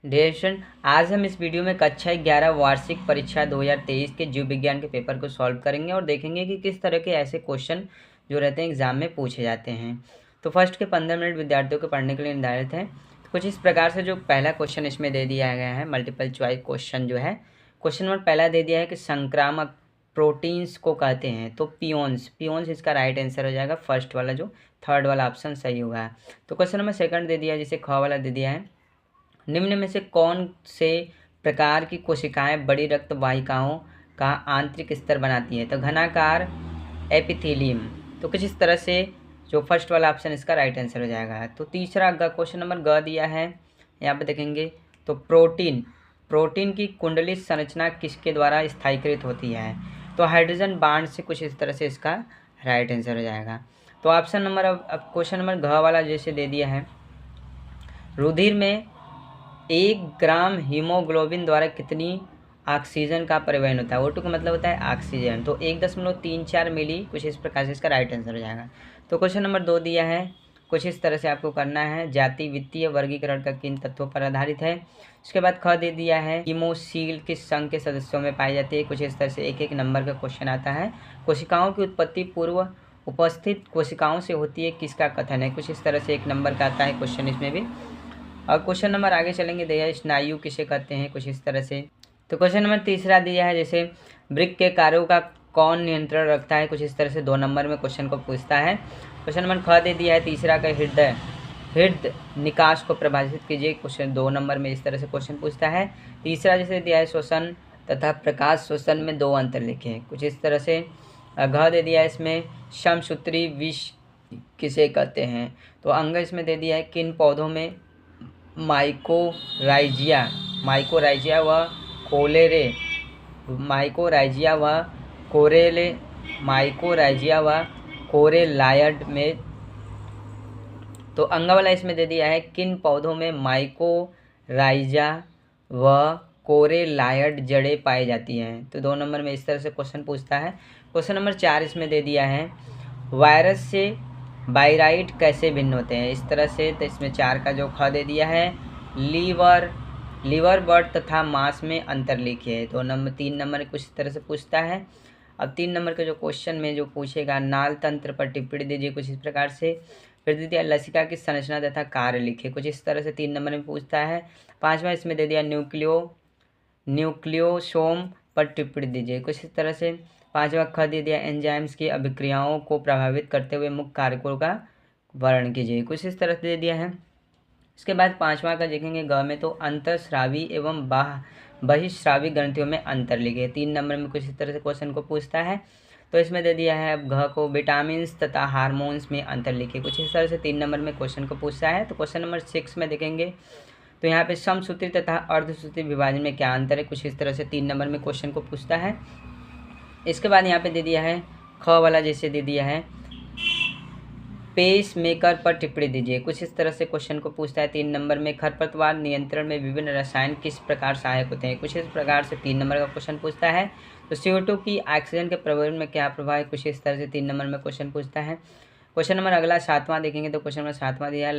Dear student, आज हम इस वीडियो में कक्षा 11 वार्षिक परीक्षा 2023 के जीव विज्ञान के पेपर को सॉल्व करेंगे और देखेंगे कि किस तरह के ऐसे क्वेश्चन जो रहते हैं एग्जाम में पूछे जाते हैं। तो फर्स्ट के 15 मिनट विद्यार्थियों को पढ़ने के लिए निर्धारित है। तो कुछ इस प्रकार से जो पहला क्वेश्चन इसमें दे दिया गया है, मल्टीपल चॉइस क्वेश्चन जो है, क्वेश्चन नंबर पहला दे दिया है कि संक्रामक प्रोटीन्स को कहते हैं। तो पियोन्स इसका राइट आंसर हो जाएगा, फर्स्ट वाला जो थर्ड वाला ऑप्शन सही होगा। तो क्वेश्चन नंबर सेकंड दे दिया है, जिसे ख वाला दे दिया है, निम्न में से कौन से प्रकार की कोशिकाएं बड़ी रक्त वाहिकाओं का आंतरिक स्तर बनाती हैं। तो घनाकार एपिथेलियम। तो कुछ इस तरह से जो फर्स्ट वाला ऑप्शन इसका राइट आंसर हो जाएगा। तो तीसरा क्वेश्चन नंबर ग दिया है, यहाँ पे देखेंगे तो प्रोटीन की कुंडली संरचना किसके द्वारा स्थायीकृत होती है। तो हाइड्रोजन बांड से, कुछ इस तरह से इसका राइट आंसर हो जाएगा। तो ऑप्शन नंबर अब क्वेश्चन नंबर घ वाला जैसे दे दिया है, रुधिर में 1 ग्राम हीमोग्लोबिन द्वारा कितनी ऑक्सीजन का परिवहन होता है। O2 का मतलब होता है ऑक्सीजन। तो 1.34 मिली, कुछ इस प्रकार से इसका राइट आंसर हो जाएगा। तो क्वेश्चन नंबर 2 दिया है, कुछ इस तरह से आपको करना है, जाति वित्तीय वर्गीकरण का किन तत्वों पर आधारित है। उसके बाद ख दे दिया है, हीमोसील किस संघ के सदस्यों में पाई जाती है। कुछ इस तरह से एक एक नंबर का क्वेश्चन आता है। कोशिकाओं की उत्पत्ति पूर्व उपस्थित कोशिकाओं से होती है, किसका कथन है। कुछ इस तरह से एक नंबर का आता है क्वेश्चन इसमें भी। और क्वेश्चन नंबर आगे चलेंगे, दिया स्नायु किसे कहते हैं, कुछ इस तरह से। तो क्वेश्चन नंबर तीसरा दिया है, जैसे वृक्क के कार्यों का कौन नियंत्रण रखता है। कुछ इस तरह से 2 नंबर में क्वेश्चन को पूछता है। क्वेश्चन नंबर ख दे दिया है, तीसरा का हृदय निकास को प्रभावित कीजिए। क्वेश्चन 2 नंबर में इस तरह से क्वेश्चन पूछता है। तीसरा जैसे दिया है, श्वसन तथा प्रकाश श्वसन में 2 अंतर लिखे। कुछ इस तरह से घ दे दिया है, इसमें समसूत्री विष किसे कहते हैं। तो अंग इसमें दे दिया है, किन पौधों में माइकोराइजिया व कोरेलायड में। तो अंग वाला इसमें दे दिया है, किन पौधों में माइकोराइजा व कोरेलायड जड़ें पाई जाती हैं। तो 2 नंबर में इस तरह से क्वेश्चन पूछता है। क्वेश्चन नंबर 4 इसमें दे दिया है, वायरस से वायराइड कैसे भिन्न होते हैं, इस तरह से। तो इसमें 4 का जो ख दे दिया है, लीवर बर्ड तथा मांस में अंतर लिखिए। 3 नंबर कुछ इस तरह से पूछता है। अब 3 नंबर के जो क्वेश्चन में जो पूछेगा, नाल तंत्र पर टिप्पणी दीजिए, कुछ इस प्रकार से। फिर दे दिया लसिका की संरचना तथा कार्य लिखिए, कुछ इस तरह से 3 नंबर में पूछता है। 5वां इसमें दे दिया, न्यूक्लियोसोम पर टिप्पणी दीजिए, कुछ इस तरह से। 5वां ख दे दिया, एंजाइम्स की अभिक्रियाओं को प्रभावित करते हुए मुख्य कारकों का वर्णन कीजिए, कुछ इस तरह से दे दिया है। इसके बाद 5वां का देखेंगे ग में, तो अंतःस्रावी एवं बहिःस्रावी ग्रंथियों में अंतर लिखिए। 3 नंबर में कुछ इस तरह से क्वेश्चन को पूछता है। तो इसमें दे दिया है, अब घ को विटामिन्स तथा हार्मोन्स में अंतर लिखिए, कुछ इस तरह से 3 नंबर में क्वेश्चन को पूछता है। तो क्वेश्चन नंबर 6 में देखेंगे, तो यहाँ पे समसूत्री तथा अर्धसूत्री विभाजन में क्या अंतर है, कुछ इस तरह से 3 नंबर में क्वेश्चन को पूछता है। इसके बाद यहाँ पे दे दिया है, ख वाला जैसे दे दिया है, पेस मेकर पर टिप्पणी दीजिए, कुछ इस तरह से क्वेश्चन को पूछता है। 3 नंबर में खरपतवार नियंत्रण में विभिन्न रसायन किस प्रकार सहायक होते हैं, कुछ इस प्रकार से 3 नंबर का क्वेश्चन पूछता है। तो CO2 की ऑक्सीजन के परिवहन में क्या प्रभाव है, कुछ इस तरह से 3 नंबर में क्वेश्चन पूछता है। क्वेश्चन नंबर अगला 7वां देखेंगे, तो क्वेश्चन नंबर 7वां दिया है,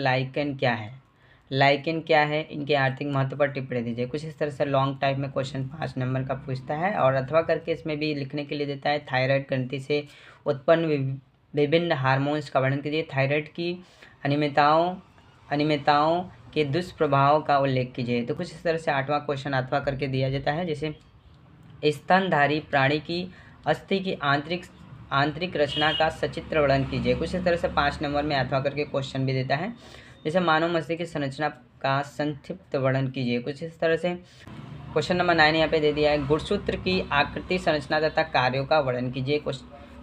लाइकेन क्या है, इनके आर्थिक महत्व पर टिप्पणी दीजिए, कुछ इस तरह से लॉन्ग टाइप में क्वेश्चन 5 नंबर का पूछता है। और अथवा करके इसमें भी लिखने के लिए देता है, थायराइड ग्रंथि से उत्पन्न विभिन्न हार्मोन्स का वर्णन कीजिए, थायराइड की अनियमितताओं के दुष्प्रभाव का उल्लेख कीजिए। तो कुछ इस तरह से 8वां क्वेश्चन अथवा करके दिया जाता है, जैसे स्तनधारी प्राणी की अस्थि की आंतरिक रचना का सचित्र वर्णन कीजिए, कुछ इस तरह से 5 नंबर में अथवा करके क्वेश्चन भी देता है, जैसे मानव मस्तिष्क की संरचना का संक्षिप्त वर्णन कीजिए, कुछ इस तरह से। क्वेश्चन नंबर 9 यहाँ पे दे दिया है, गुणसूत्र की आकृति संरचना तथा कार्यों का वर्णन कीजिए,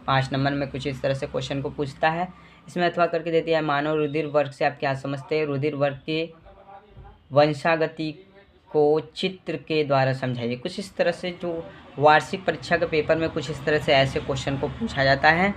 5 नंबर में कुछ इस तरह से क्वेश्चन को पूछता है। इसमें अथवा करके दे दिया है, मानव रुधिर वर्ग से आप क्या समझते हैं, रुधिर वर्ग के वंशागति को चित्र के द्वारा समझाइए, कुछ इस तरह से। जो वार्षिक परीक्षा के पेपर में कुछ इस तरह से ऐसे क्वेश्चन को पूछा जाता है।